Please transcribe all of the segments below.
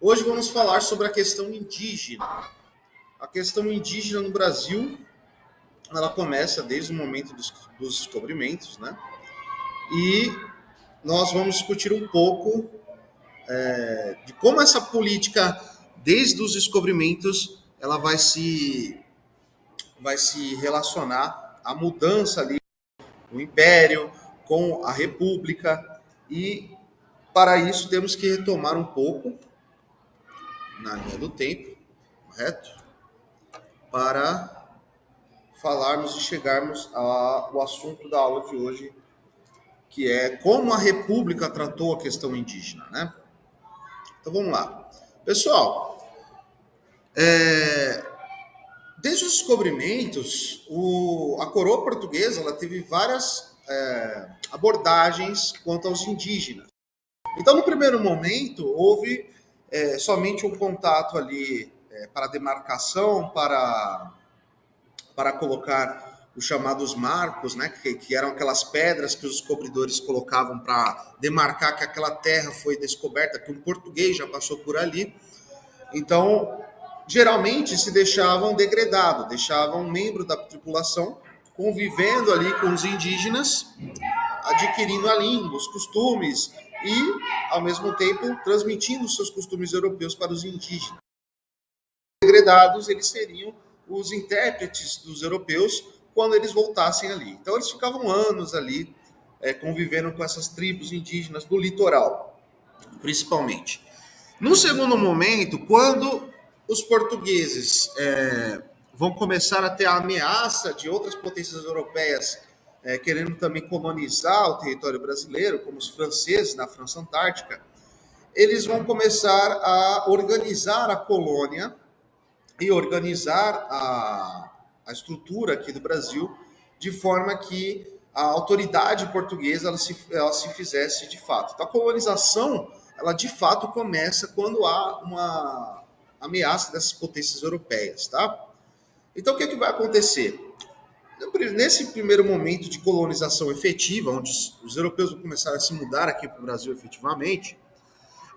Hoje vamos falar sobre a questão indígena. A questão indígena no Brasil, ela começa desde o momento dos descobrimentos, né? E nós vamos discutir um pouco de como essa política, desde os descobrimentos, ela vai se relacionar à mudança ali do Império com a República. E para isso temos que retomar um pouco na linha do tempo, correto? Para falarmos e chegarmos ao assunto da aula de hoje, que é como a República tratou a questão indígena, né? Então vamos lá. Pessoal, desde os descobrimentos, a coroa portuguesa ela teve várias abordagens quanto aos indígenas. Então, no primeiro momento, houve somente um contato ali para demarcação, para colocar os chamados marcos, né, que eram aquelas pedras que os descobridores colocavam para demarcar que aquela terra foi descoberta, que um português já passou por ali. Então, geralmente se deixavam degradado, deixavam um membro da tripulação convivendo ali com os indígenas, adquirindo a língua, os costumes e, ao mesmo tempo, transmitindo seus costumes europeus para os indígenas. Degredados, eles seriam os intérpretes dos europeus quando eles voltassem ali. Então, eles ficavam anos ali convivendo com essas tribos indígenas do litoral, principalmente. No segundo momento, quando os portugueses vão começar a ter a ameaça de outras potências europeias querendo também colonizar o território brasileiro, como os franceses na França Antártica, eles vão começar a organizar a colônia e organizar a estrutura aqui do Brasil de forma que a autoridade portuguesa ela se fizesse de fato. Então, a colonização, ela de fato começa quando há uma ameaça dessas potências europeias, tá? Então, o que vai acontecer? Nesse primeiro momento de colonização efetiva, onde os europeus vão começar a se mudar aqui para o Brasil efetivamente,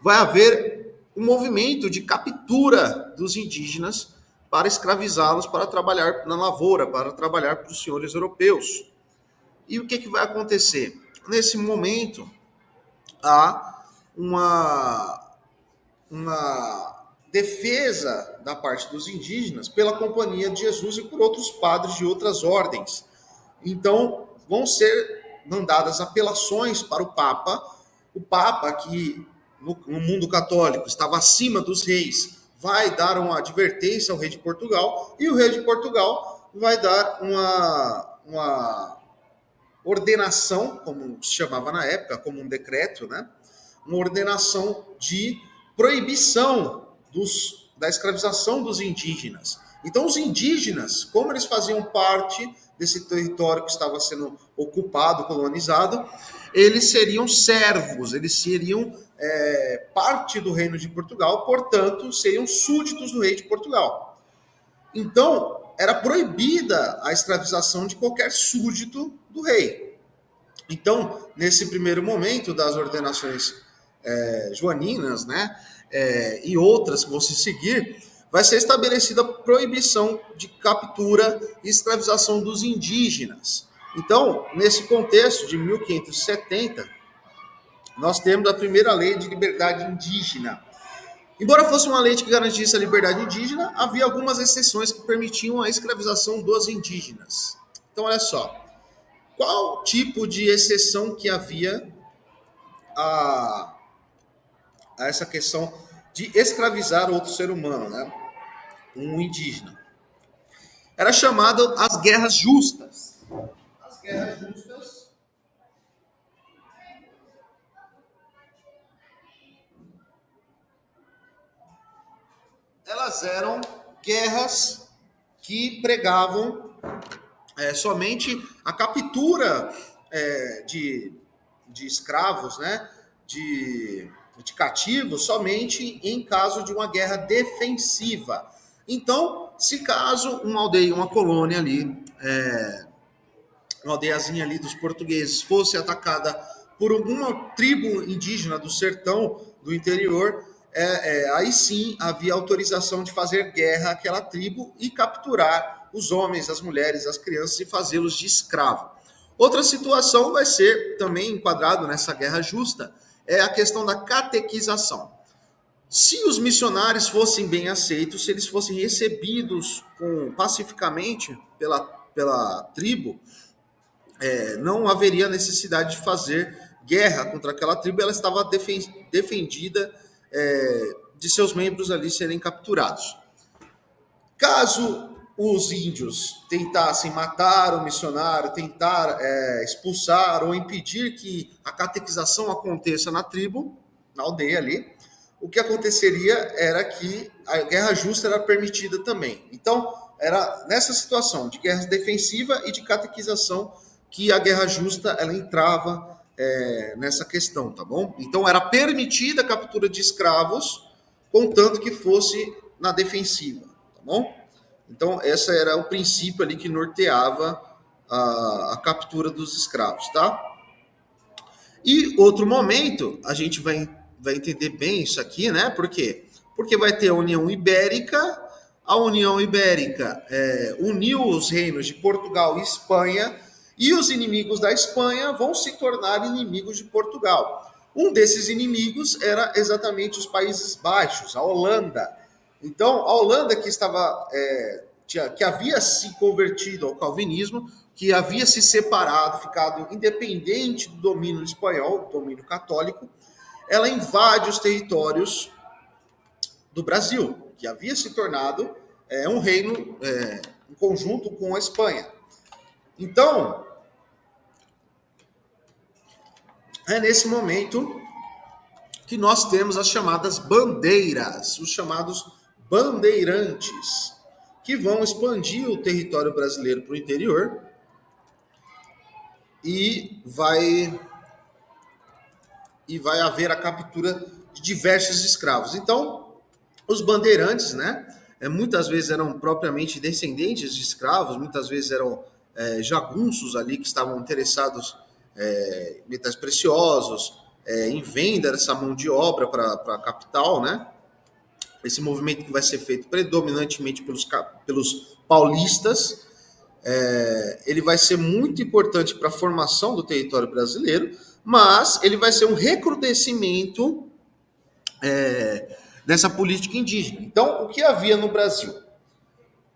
vai haver um movimento de captura dos indígenas para escravizá-los para trabalhar na lavoura, para trabalhar para os senhores europeus. E o que vai acontecer? Nesse momento, há uma defesa da parte dos indígenas pela Companhia de Jesus e por outros padres de outras ordens. Então, vão ser mandadas apelações para o Papa que no mundo católico estava acima dos reis, vai dar uma advertência ao rei de Portugal, e o rei de Portugal vai dar uma ordenação, como se chamava na época, como um decreto, né? Uma ordenação de proibição da escravização dos indígenas. Então, os indígenas, como eles faziam parte desse território que estava sendo ocupado, colonizado, eles seriam servos, eles seriam parte do reino de Portugal, portanto, seriam súditos do rei de Portugal. Então, era proibida a escravização de qualquer súdito do rei. Então, nesse primeiro momento das ordenações joaninas, né, e outras que vão se seguir, vai ser estabelecida a proibição de captura e escravização dos indígenas. Então, nesse contexto de 1570, nós temos a primeira lei de liberdade indígena. Embora fosse uma lei que garantisse a liberdade indígena, havia algumas exceções que permitiam a escravização dos indígenas. Então, olha só, qual tipo de exceção que havia a essa questão de escravizar outro ser humano, né? Um indígena? Era chamado as guerras justas. As guerras justas elas eram guerras que pregavam somente a captura de escravos, né, de cativos, somente em caso de uma guerra defensiva. Então, se caso uma aldeia, uma colônia ali, uma aldeiazinha ali dos portugueses fosse atacada por alguma tribo indígena do sertão, do interior, aí sim havia autorização de fazer guerra àquela tribo e capturar os homens, as mulheres, as crianças e fazê-los de escravo. Outra situação vai ser também enquadrado nessa guerra justa, é a questão da catequização. Se os missionários fossem bem aceitos, se eles fossem recebidos pacificamente pela tribo, não haveria necessidade de fazer guerra contra aquela tribo, ela estava defendida de seus membros ali serem capturados. Caso os índios tentassem matar o missionário, tentar expulsar ou impedir que a catequização aconteça na tribo, na aldeia ali, o que aconteceria era que a guerra justa era permitida também. Então, era nessa situação de guerra defensiva e de catequização que a guerra justa ela entrava nessa questão, tá bom? Então, era permitida a captura de escravos, contanto que fosse na defensiva, tá bom? Então, esse era o princípio ali que norteava a captura dos escravos, tá? E outro momento, a gente vai entender bem isso aqui, né? Por quê? Porque vai ter a União Ibérica. A União Ibérica uniu os reinos de Portugal e Espanha, e os inimigos da Espanha vão se tornar inimigos de Portugal. Um desses inimigos era exatamente os Países Baixos, a Holanda. Então, a Holanda que havia se convertido ao calvinismo, que havia se separado, ficado independente do domínio espanhol, do domínio católico, ela invade os territórios do Brasil, que havia se tornado um reino em conjunto com a Espanha. Então, é nesse momento que nós temos as chamadas bandeiras, os chamados bandeirantes, que vão expandir o território brasileiro para o interior e vai haver a captura de diversos escravos. Então, os bandeirantes, né, muitas vezes eram propriamente descendentes de escravos, muitas vezes eram jagunços ali que estavam interessados em metais preciosos, em venda dessa mão de obra para a capital, né? Esse movimento que vai ser feito predominantemente pelos paulistas, ele vai ser muito importante para a formação do território brasileiro, mas ele vai ser um recrudescimento dessa política indígena. Então, o que havia no Brasil?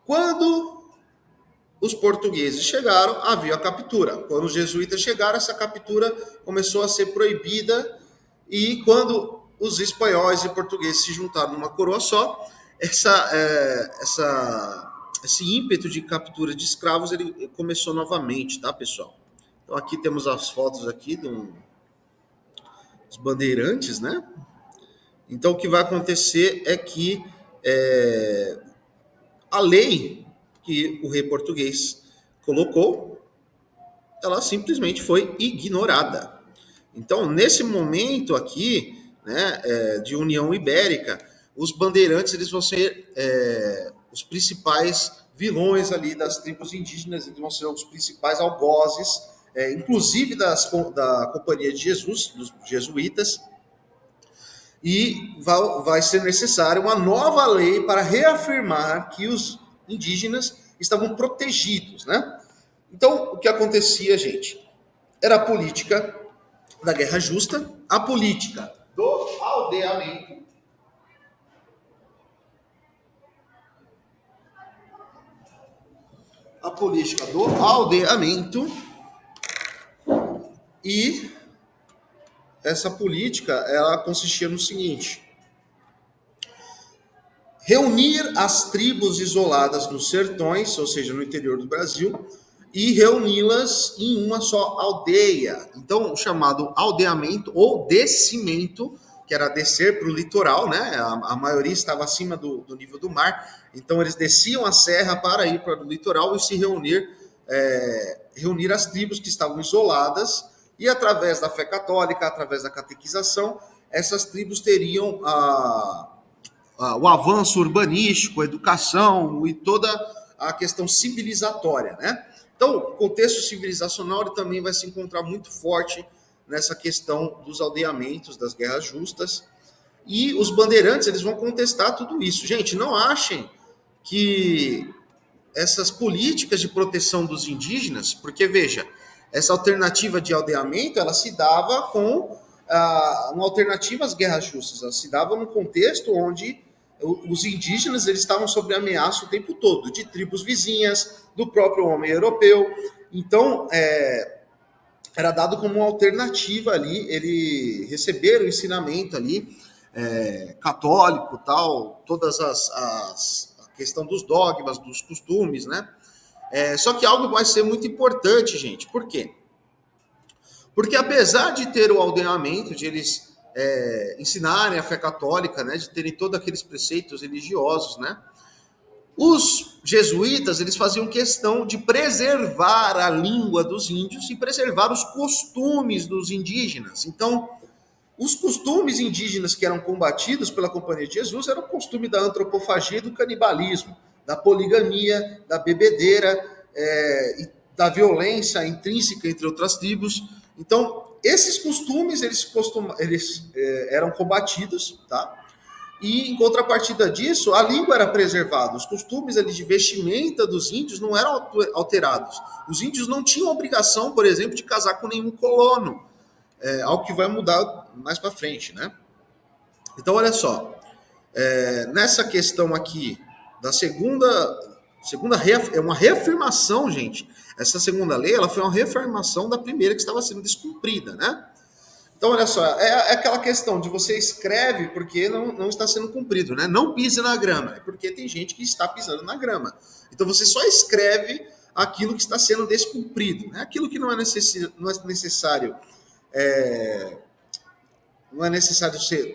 Quando os portugueses chegaram, havia a captura. Quando os jesuítas chegaram, essa captura começou a ser proibida, e quando os espanhóis e portugueses se juntaram numa coroa só, esse ímpeto de captura de escravos ele começou novamente, tá, pessoal? Então aqui temos as fotos aqui dos bandeirantes, né? Então o que vai acontecer é que a lei que o rei português colocou, ela simplesmente foi ignorada. Então, nesse momento aqui, né, de União Ibérica, os bandeirantes eles vão ser os principais vilões ali das tribos indígenas, eles vão ser os principais algozes, inclusive da Companhia de Jesus, dos jesuítas, e vai ser necessária uma nova lei para reafirmar que os indígenas estavam protegidos, né? Então, o que acontecia, gente, era a política da guerra justa, a política do aldeamento, e essa política ela consistia no seguinte: reunir as tribos isoladas nos sertões, ou seja, no interior do Brasil, e reuni-las em uma só aldeia. Então, o chamado aldeamento ou descimento, que era descer para o litoral, né? A maioria estava acima do nível do mar, então eles desciam a serra para ir para o litoral e se reunir as tribos que estavam isoladas, e através da fé católica, através da catequização, essas tribos teriam o avanço urbanístico, a educação e toda a questão civilizatória, né? Então, o contexto civilizacional ele também vai se encontrar muito forte nessa questão dos aldeamentos, das guerras justas. E os bandeirantes, eles vão contestar tudo isso. Gente, não achem que essas políticas de proteção dos indígenas, porque, veja, essa alternativa de aldeamento, ela se dava com uma alternativa às guerras justas, ela se dava num contexto onde os indígenas eles estavam sob ameaça o tempo todo, de tribos vizinhas, do próprio homem europeu. Então, era dado como uma alternativa ali, ele receber o ensinamento ali, católico, tal, todas a questão dos dogmas, dos costumes, né? Só que algo vai ser muito importante, gente. Por quê? Porque apesar de ter o aldeamento, de eles ensinarem a fé católica, né, de terem todos aqueles preceitos religiosos, né, os jesuítas eles faziam questão de preservar a língua dos índios e preservar os costumes dos indígenas. Então, os costumes indígenas que eram combatidos pela Companhia de Jesus eram o costume da antropofagia e do canibalismo, da poligamia, da bebedeira, e da violência intrínseca entre outras tribos. Então, esses costumes eles eram combatidos, tá? E, em contrapartida disso, a língua era preservada. Os costumes ali, de vestimenta dos índios não eram alterados. Os índios não tinham obrigação, por exemplo, de casar com nenhum colono. Algo que vai mudar mais para frente, né? Então, olha só. Nessa questão aqui da segunda é uma reafirmação, gente. Essa segunda lei, ela foi uma reafirmação da primeira que estava sendo descumprida, né? Então, olha só, é aquela questão de você escreve porque não está sendo cumprido, né? Não pise na grama, é porque tem gente que está pisando na grama. Então, você só escreve aquilo que está sendo descumprido, né? Aquilo que não é necessário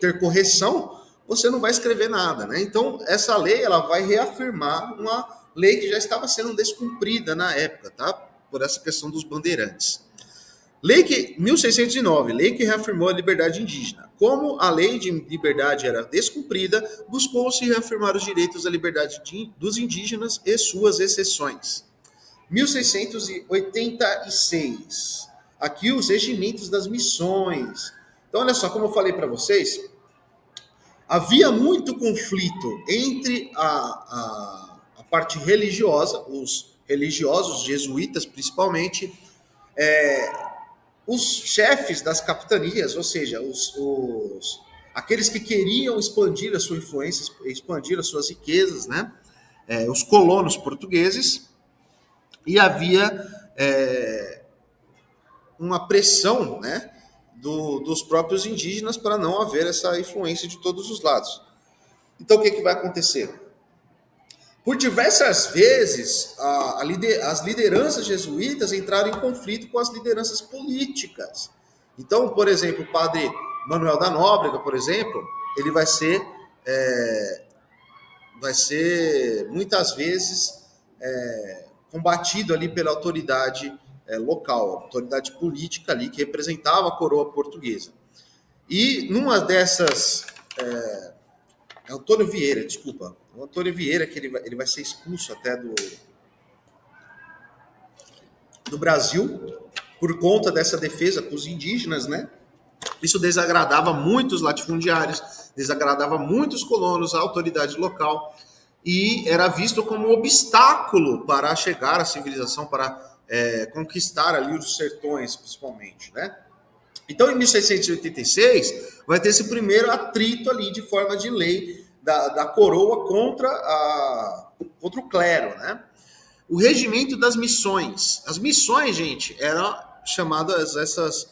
ter correção, você não vai escrever nada, né? Então, essa lei, ela vai reafirmar uma lei que já estava sendo descumprida na época, tá? Por essa questão dos bandeirantes. 1609, lei que reafirmou a liberdade indígena. Como a lei de liberdade era descumprida, buscou-se reafirmar os direitos à liberdade dos indígenas e suas exceções. 1686, aqui os regimentos das missões. Então, olha só, como eu falei para vocês, havia muito conflito entre a parte religiosa, os religiosos, jesuítas principalmente, os chefes das capitanias, ou seja, aqueles que queriam expandir a sua influência, expandir as suas riquezas, né? Os colonos portugueses, e havia uma pressão, né, dos próprios indígenas para não haver essa influência de todos os lados. Então, o que vai acontecer? Por diversas vezes, as lideranças jesuítas entraram em conflito com as lideranças políticas. Então, por exemplo, o padre Manuel da Nóbrega, por exemplo, ele vai ser muitas vezes combatido ali pela autoridade local, a autoridade política ali que representava a coroa portuguesa. E numa dessas... Antônio Vieira, desculpa. O Antônio Vieira, que ele vai ser expulso até do Brasil por conta dessa defesa com os indígenas, né? Isso desagradava muitos latifundiários, desagradava muitos colonos, a autoridade local, e era visto como um obstáculo para chegar à civilização, para conquistar ali os sertões, principalmente, né? Então, em 1686, vai ter esse primeiro atrito ali de forma de lei da coroa contra o clero, né? O regimento das missões. As missões, gente, eram chamadas essas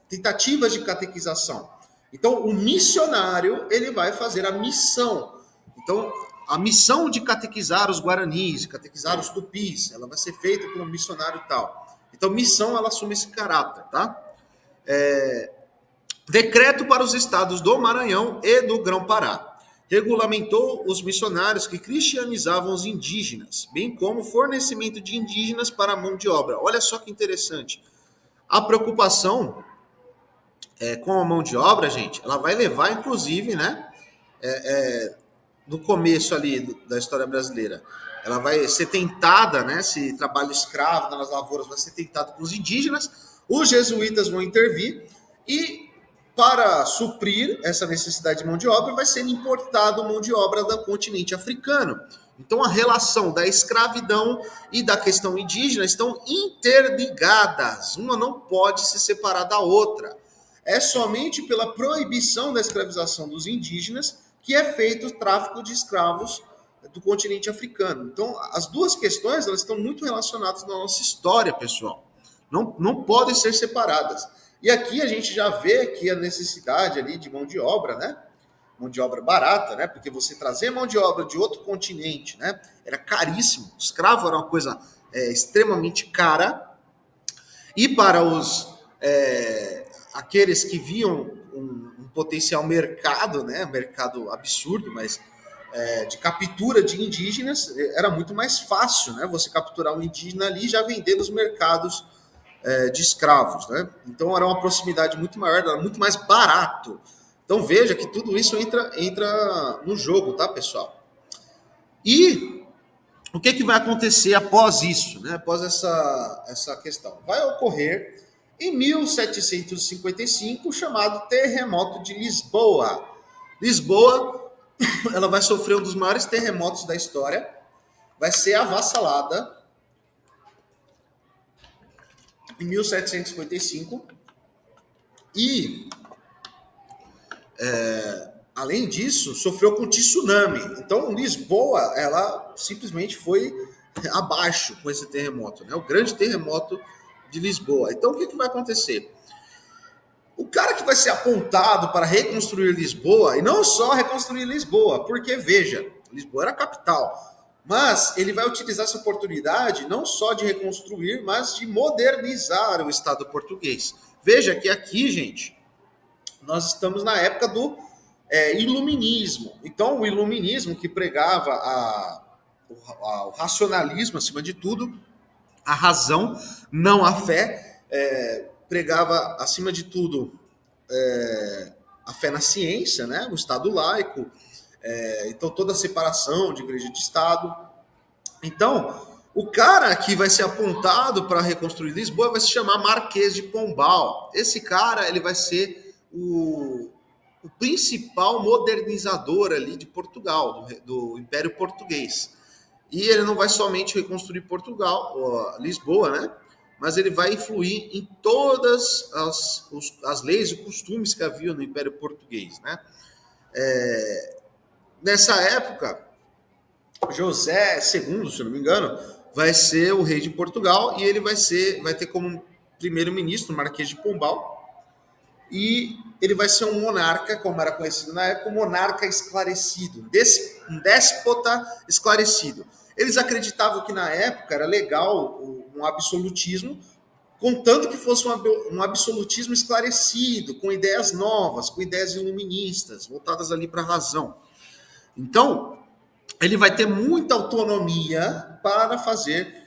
tentativas de catequização. Então, o missionário, ele vai fazer a missão. Então, a missão de catequizar os guaranis, de catequizar os tupis, ela vai ser feita por um missionário tal. Então, missão, ela assume esse caráter, tá? Decreto para os estados do Maranhão e do Grão-Pará. Regulamentou os missionários que cristianizavam os indígenas, bem como fornecimento de indígenas para a mão de obra. Olha só que interessante. A preocupação com a mão de obra, gente, ela vai levar, inclusive, né? No começo ali da história brasileira, ela vai ser tentada, né? Esse trabalho escravo nas lavouras vai ser tentado com os indígenas, os jesuítas vão intervir e para suprir essa necessidade de mão de obra, vai ser importado mão de obra do continente africano. Então, a relação da escravidão e da questão indígena estão interligadas. Uma não pode se separar da outra. É somente pela proibição da escravização dos indígenas que é feito o tráfico de escravos do continente africano. Então, as duas questões elas estão muito relacionadas na nossa história, pessoal. Não podem ser separadas. E aqui a gente já vê que a necessidade ali de mão de obra, né? Mão de obra barata, né? Porque você trazer mão de obra de outro continente, né? Era caríssimo. Escravo era uma coisa extremamente cara. E para os aqueles que viam um potencial mercado, né? Mercado absurdo, mas de captura de indígenas, era muito mais fácil, né? Você capturar um indígena ali e já vender nos mercados de escravos, né? Então era uma proximidade muito maior, era muito mais barato. Então veja que tudo isso entra no jogo, tá, pessoal? E o que vai acontecer após isso, né? Após essa questão? Vai ocorrer em 1755 o chamado terremoto de Lisboa. Lisboa, ela vai sofrer um dos maiores terremotos da história, vai ser avassalada em 1755 e além disso, sofreu com tsunami. Então, Lisboa, ela simplesmente foi abaixo com esse terremoto, né? O grande terremoto de Lisboa. Então, o que vai acontecer? O cara que vai ser apontado para reconstruir Lisboa, e não só reconstruir Lisboa, porque, veja, Lisboa era a capital, mas ele vai utilizar essa oportunidade não só de reconstruir, mas de modernizar o Estado português. Veja que aqui, gente, nós estamos na época do iluminismo. Então, o iluminismo que pregava o racionalismo, acima de tudo, a razão, não a fé, pregava, acima de tudo, a fé na ciência, né? O Estado laico, então toda a separação de igreja e de Estado. Então, o cara que vai ser apontado para reconstruir Lisboa vai se chamar Marquês de Pombal. Esse cara, ele vai ser o principal modernizador ali de Portugal, do Império Português. E ele não vai somente reconstruir Portugal, Lisboa, né? Mas ele vai influir em todas as leis e costumes que havia no Império Português, né? Nessa época, José II, se não me engano, vai ser o rei de Portugal e ele vai ter como primeiro-ministro o Marquês de Pombal. E ele vai ser um monarca, como era conhecido na época, um monarca esclarecido, um déspota esclarecido. Eles acreditavam que na época era legal um absolutismo, contanto que fosse um absolutismo esclarecido, com ideias novas, com ideias iluministas, voltadas ali para a razão. Então, ele vai ter muita autonomia para fazer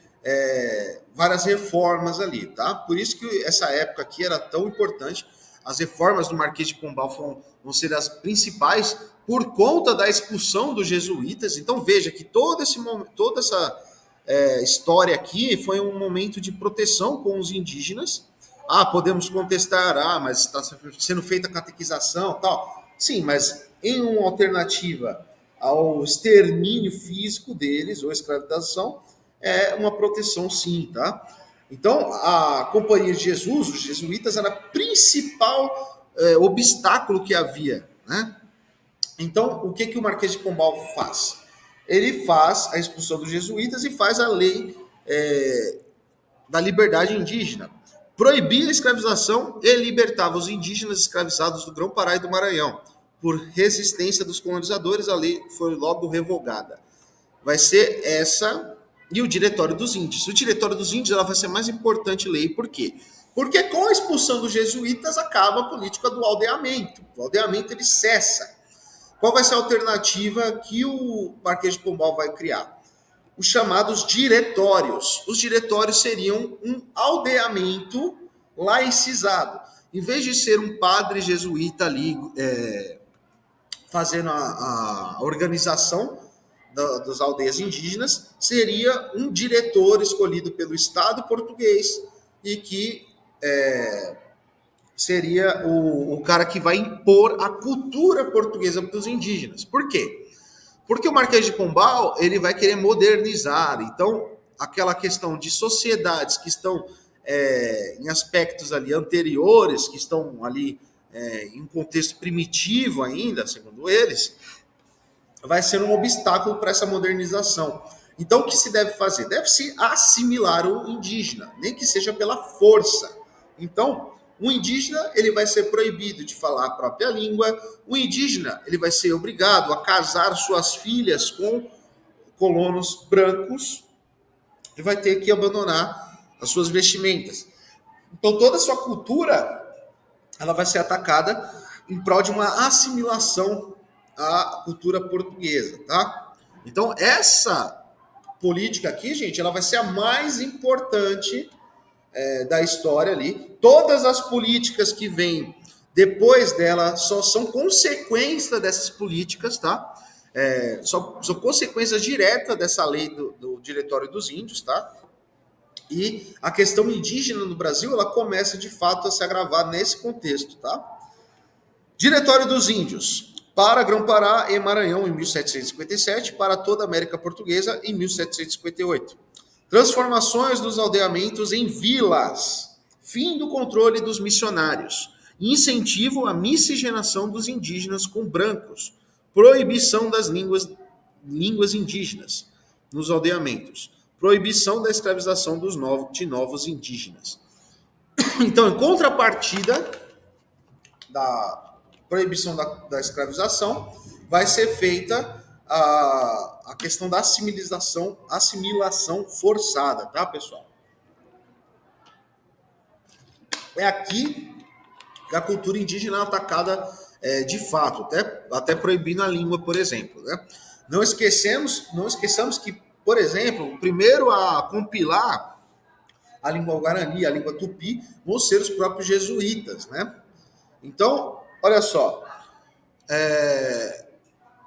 várias reformas ali, tá? Por isso que essa época aqui era tão importante. As reformas do Marquês de Pombal vão ser as principais por conta da expulsão dos jesuítas. Então veja que toda essa história aqui foi um momento de proteção com os indígenas. Podemos contestar, mas está sendo feita a catequização, tal. Sim, mas em uma alternativa ao extermínio físico deles ou escravização, é uma proteção sim, tá? Então, a Companhia de Jesus, os jesuítas, era o principal obstáculo que havia, né? Então, o que o Marquês de Pombal faz? Ele faz a expulsão dos jesuítas e faz a lei da liberdade indígena. Proibia a escravização e libertava os indígenas escravizados do Grão-Pará e do Maranhão. Por resistência dos colonizadores, a lei foi logo revogada. Vai ser essa... E o Diretório dos Índios. O Diretório dos Índios ela vai ser a mais importante lei. Por quê? Porque com a expulsão dos jesuítas acaba a política do aldeamento. O aldeamento ele cessa. Qual vai ser a alternativa que o Marquês de Pombal vai criar? Os chamados diretórios. Os diretórios seriam um aldeamento laicizado. Em vez de ser um padre jesuíta ali fazendo a organização das aldeias indígenas, seria um diretor escolhido pelo Estado português e que seria o cara que vai impor a cultura portuguesa para os indígenas. Por quê? Porque o Marquês de Pombal ele vai querer modernizar. Então, aquela questão de sociedades que estão em aspectos ali anteriores, que estão ali em um contexto primitivo ainda, segundo eles, vai ser um obstáculo para essa modernização. Então, o que se deve fazer? Deve-se assimilar o indígena, nem que seja pela força. Então, o indígena ele vai ser proibido de falar a própria língua. O indígena ele vai ser obrigado a casar suas filhas com colonos brancos e vai ter que abandonar as suas vestimentas. Então, toda a sua cultura ela vai ser atacada em prol de uma assimilação à cultura portuguesa, tá? Então, essa política aqui, gente, ela vai ser a mais importante da história ali. Todas as políticas que vêm depois dela só são consequência dessas políticas, tá? São consequências diretas dessa lei do Diretório dos Índios, tá? E a questão indígena no Brasil, ela começa de fato a se agravar nesse contexto, tá? Diretório dos Índios, para Grão-Pará e Maranhão em 1757, para toda a América Portuguesa em 1758. Transformações dos aldeamentos em vilas, fim do controle dos missionários, incentivo à miscigenação dos indígenas com brancos, proibição das línguas indígenas nos aldeamentos, proibição da escravização de novos indígenas. Então, em contrapartida da proibição da escravização, vai ser feita a questão da assimilação forçada, tá, pessoal? É aqui que a cultura indígena é atacada de fato, até proibindo a língua, por exemplo, né? Não esqueçamos que, por exemplo, o primeiro a compilar a língua guarani, a língua tupi, vão ser os próprios jesuítas, né? Então, olha só,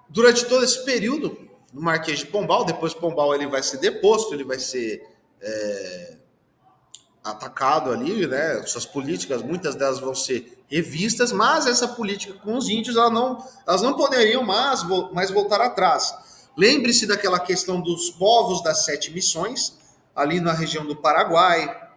durante todo esse período, no Marquês de Pombal, depois Pombal ele vai ser deposto, ele vai ser atacado ali, né? Suas políticas, muitas delas vão ser revistas, mas essa política com os índios, elas não poderiam mais voltar atrás. Lembre-se daquela questão dos povos das 7 missões, ali na região do Paraguai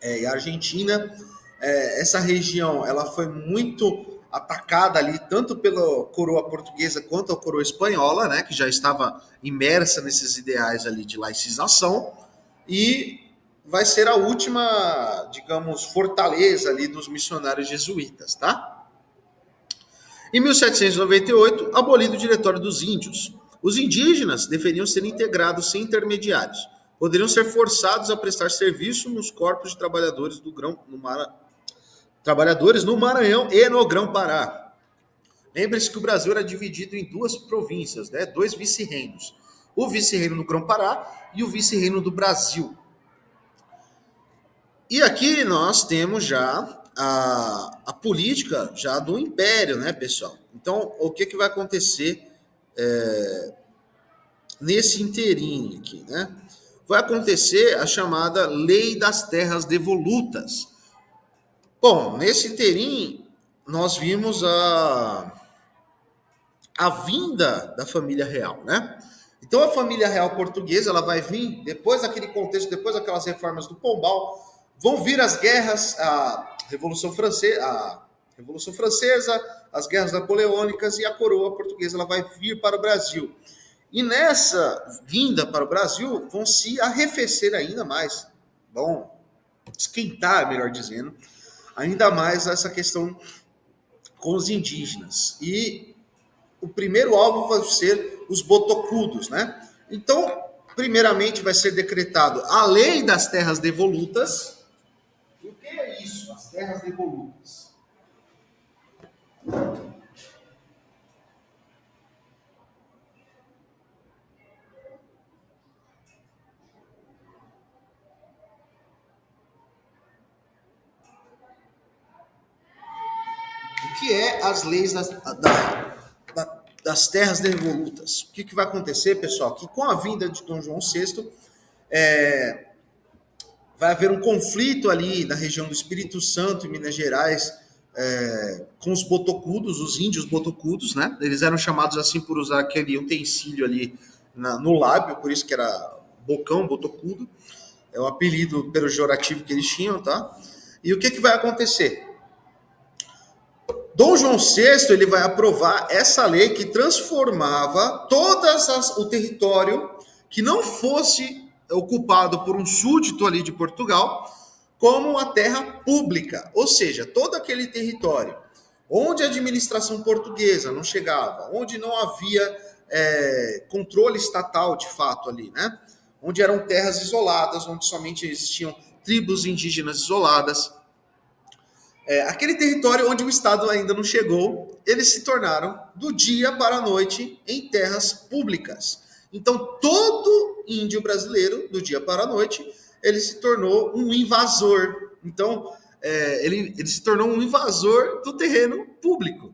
e Argentina. Essa região ela foi muito atacada ali, tanto pela coroa portuguesa quanto a coroa espanhola, né, que já estava imersa nesses ideais ali de laicização, e vai ser a última, digamos, fortaleza ali dos missionários jesuítas, tá? Em 1798, abolido o Diretório dos Índios. Os indígenas deveriam ser integrados sem intermediários. Poderiam ser forçados a prestar serviço nos corpos de trabalhadores trabalhadores no Maranhão e no Grão-Pará. Lembre-se que o Brasil era dividido em 2 províncias, né? 2 vice-reinos. O vice-reino do Grão-Pará e o vice-reino do Brasil. E aqui nós temos já a política já do Império, né, pessoal? Então, o que vai acontecer nesse inteirinho aqui, né? Vai acontecer a chamada Lei das Terras Devolutas. Bom, nesse inteirinho, nós vimos a vinda da família real, né? Então, a família real portuguesa, ela vai vir, depois daquele contexto, depois daquelas reformas do Pombal, vão vir as guerras, a Revolução Francesa, as guerras napoleônicas, e a coroa portuguesa ela vai vir para o Brasil. E nessa vinda para o Brasil, vão se arrefecer ainda mais, esquentar, melhor dizendo, ainda mais essa questão com os indígenas. E o primeiro alvo vai ser os botocudos, né? Então, primeiramente vai ser decretado a Lei das Terras Devolutas. E o que é isso, as terras devolutas? O que é as leis das terras devolutas? O que vai acontecer, pessoal? Que com a vinda de Dom João VI, vai haver um conflito ali na região do Espírito Santo e Minas Gerais com os botocudos, os índios botocudos, né? Eles eram chamados assim por usar aquele utensílio ali no lábio, por isso que era bocão, botocudo. É o apelido pejorativo que eles tinham, tá? E o que vai acontecer? Dom João VI ele vai aprovar essa lei que transformava o território que não fosse ocupado por um súdito ali de Portugal como uma terra pública, ou seja, todo aquele território onde a administração portuguesa não chegava, onde não havia controle estatal de fato ali, né? Onde eram terras isoladas, onde somente existiam tribos indígenas isoladas. Aquele território onde o Estado ainda não chegou, eles se tornaram, do dia para a noite, em terras públicas. Então, todo índio brasileiro, do dia para a noite, ele se tornou um invasor. Então, ele se tornou um invasor do terreno público.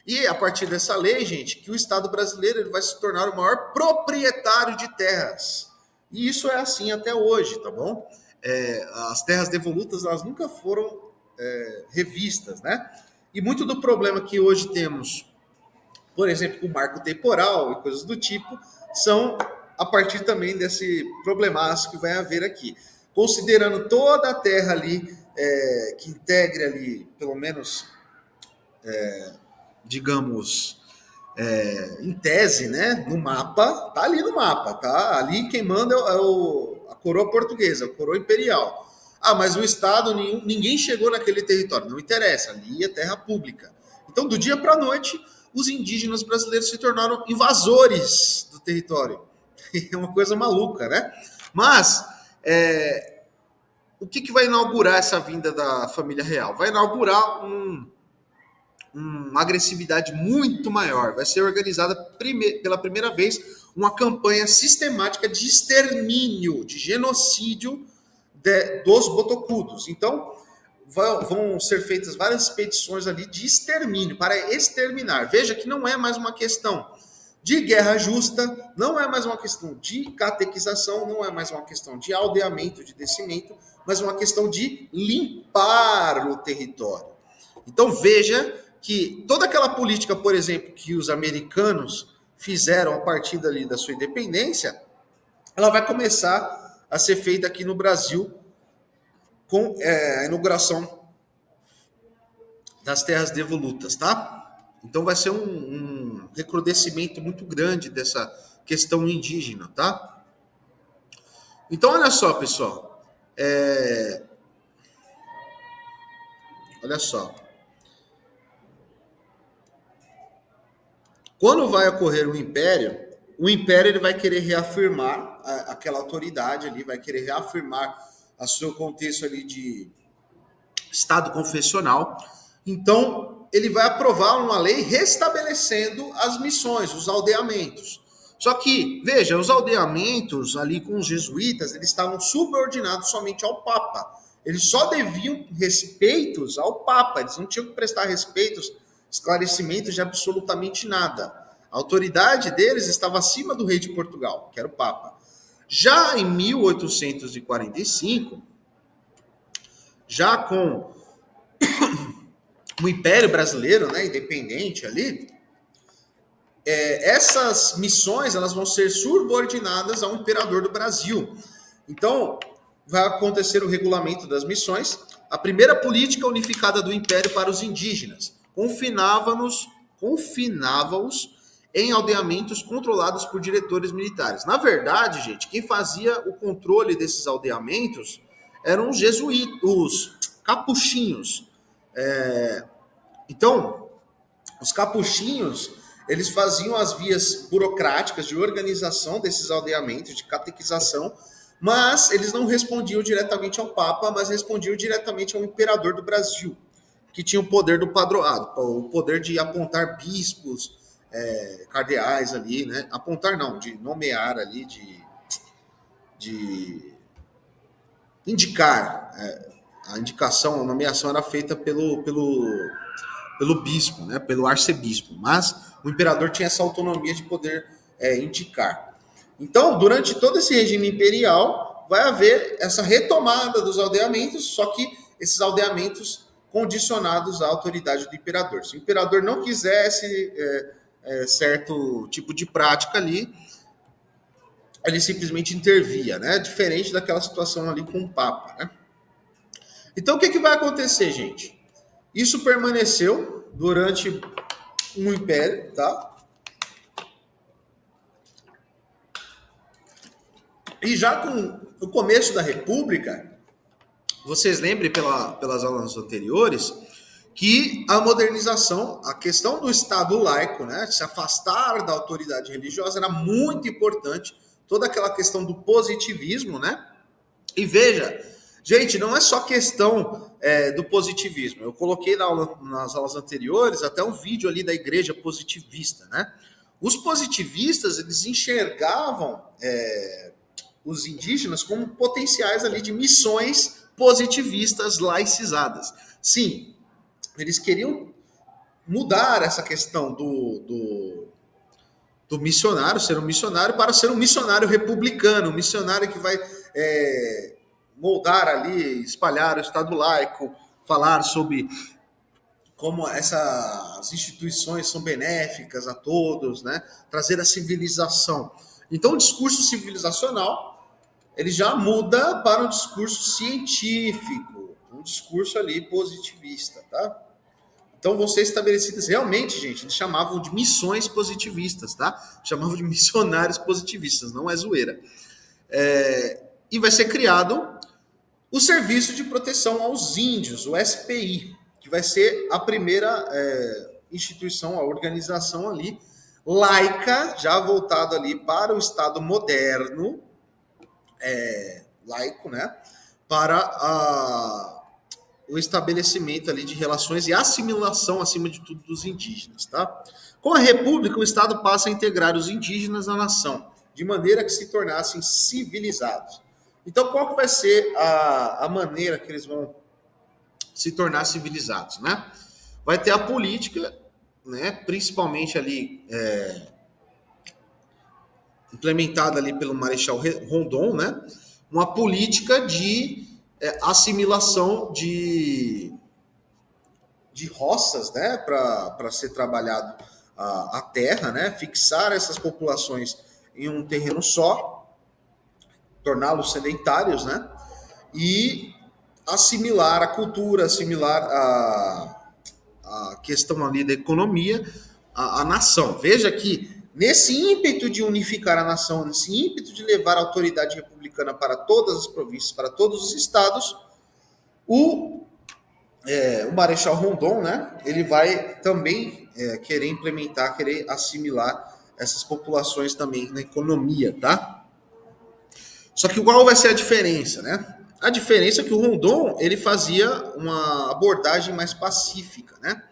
E a partir dessa lei, gente, que o Estado brasileiro ele vai se tornar o maior proprietário de terras. E isso é assim até hoje, tá bom? As terras devolutas, elas nunca foram revistas, né? E muito do problema que hoje temos, por exemplo, com o marco temporal e coisas do tipo, são a partir também desse problemaço que vai haver aqui. Considerando toda a terra ali, que integre ali, pelo menos, digamos, em tese, né, no mapa, tá ali no mapa, tá? Ali quem manda a coroa portuguesa, a coroa imperial. Ah, mas o Estado, ninguém chegou naquele território. Não interessa, ali é terra pública. Então, do dia para a noite, os indígenas brasileiros se tornaram invasores do território. É uma coisa maluca, né? Mas, o que vai inaugurar essa vinda da família real? Vai inaugurar uma agressividade muito maior. Vai ser organizada pela primeira vez uma campanha sistemática de extermínio, de genocídio dos botocudos. Então, vão ser feitas várias expedições ali de extermínio, para exterminar. Veja que não é mais uma questão de guerra justa, não é mais uma questão de catequização, não é mais uma questão de aldeamento, de descimento, mas uma questão de limpar o território. Então, veja que toda aquela política, por exemplo, que os americanos fizeram a partir dali da sua independência, ela vai começar a ser feita aqui no Brasil com a inauguração das terras devolutas, tá? Então vai ser um recrudescimento muito grande dessa questão indígena, tá? Então olha só, pessoal, olha só, quando vai ocorrer o império ele vai querer reafirmar aquela autoridade ali, vai querer reafirmar o seu contexto ali de Estado confessional. Então, ele vai aprovar uma lei restabelecendo as missões, os aldeamentos. Só que, veja, os aldeamentos ali com os jesuítas, eles estavam subordinados somente ao Papa. Eles só deviam respeitos ao Papa, eles não tinham que prestar respeitos, esclarecimentos de absolutamente nada. A autoridade deles estava acima do rei de Portugal, que era o Papa. Já em 1845, já com o Império Brasileiro, né, independente ali, essas missões elas vão ser subordinadas ao imperador do Brasil. Então, vai acontecer o regulamento das missões, a primeira política unificada do Império para os indígenas. Confinava-os em aldeamentos controlados por diretores militares. Na verdade, gente, quem fazia o controle desses aldeamentos eram os jesuítas, os capuchinhos. Então, os capuchinhos, eles faziam as vias burocráticas de organização desses aldeamentos, de catequização, mas eles não respondiam diretamente ao Papa, mas respondiam diretamente ao imperador do Brasil, que tinha o poder do padroado, o poder de apontar bispos, cardeais ali, né? Apontar não, de nomear ali, de indicar. A indicação, a nomeação era feita pelo bispo, né? Pelo arcebispo, mas o imperador tinha essa autonomia de poder indicar. Então, durante todo esse regime imperial, vai haver essa retomada dos aldeamentos, só que esses aldeamentos condicionados à autoridade do imperador. Se o imperador não quisesse certo tipo de prática ali, ele simplesmente intervia, né? Diferente daquela situação ali com o Papa, né? Então, o que vai acontecer, gente? Isso permaneceu durante um império, tá? E já com o começo da República, vocês lembrem pelas aulas anteriores, que a modernização, a questão do Estado laico, né, se afastar da autoridade religiosa era muito importante, toda aquela questão do positivismo, né? E veja, gente, não é só questão do positivismo. Eu coloquei nas aulas anteriores até um vídeo ali da igreja positivista, né? Os positivistas, eles enxergavam os indígenas como potenciais ali de missões positivistas laicizadas. Sim, eles queriam mudar essa questão do missionário, ser um missionário, para ser um missionário republicano, um missionário que vai moldar ali, espalhar o Estado laico, falar sobre como essas instituições são benéficas a todos, né? Trazer a civilização. Então, o discurso civilizacional ele já muda para um discurso científico, um discurso ali positivista, tá? Então vão ser estabelecidas realmente, gente, eles chamavam de missões positivistas, tá? Chamavam de missionários positivistas, não é zoeira. E vai ser criado o Serviço de Proteção aos Índios, o SPI, que vai ser a primeira instituição, a organização ali, laica, já voltada ali para o Estado moderno, laico, né? Para o estabelecimento ali de relações e assimilação, acima de tudo, dos indígenas, tá? Com a República, o Estado passa a integrar os indígenas na nação, de maneira que se tornassem civilizados. Então, qual que vai ser a maneira que eles vão se tornar civilizados, né? Vai ter a política, né? Principalmente ali implementada ali pelo Marechal Rondon, né? Uma política de assimilação de roças, né? Para ser trabalhado a terra, né? Fixar essas populações em um terreno só, torná-los sedentários, né? E assimilar a cultura, assimilar a questão ali da economia, a nação. Veja que nesse ímpeto de unificar a nação, nesse ímpeto de levar a autoridade republicana para todas as províncias, para todos os estados, o Marechal Rondon, né, ele vai também querer implementar, querer assimilar essas populações também na economia, tá? Só que qual vai ser a diferença, né? A diferença é que o Rondon, ele fazia uma abordagem mais pacífica, né?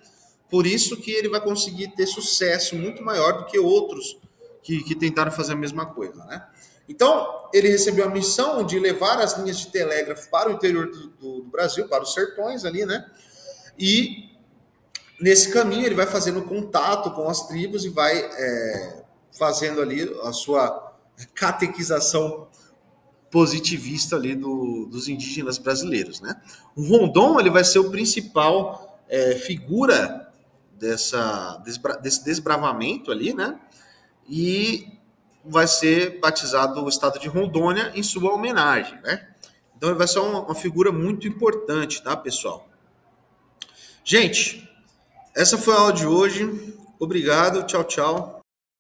Por isso que ele vai conseguir ter sucesso muito maior do que outros que tentaram fazer a mesma coisa, né? Então, ele recebeu a missão de levar as linhas de telégrafo para o interior do Brasil, para os sertões ali, né? E nesse caminho ele vai fazendo contato com as tribos e vai fazendo ali a sua catequização positivista ali dos indígenas brasileiros, né? O Rondon, ele vai ser o principal figura desse desbravamento ali, né? E vai ser batizado o estado de Rondônia em sua homenagem, né? Então ele vai ser uma figura muito importante, tá, pessoal? Gente, essa foi a aula de hoje. Obrigado, tchau, tchau.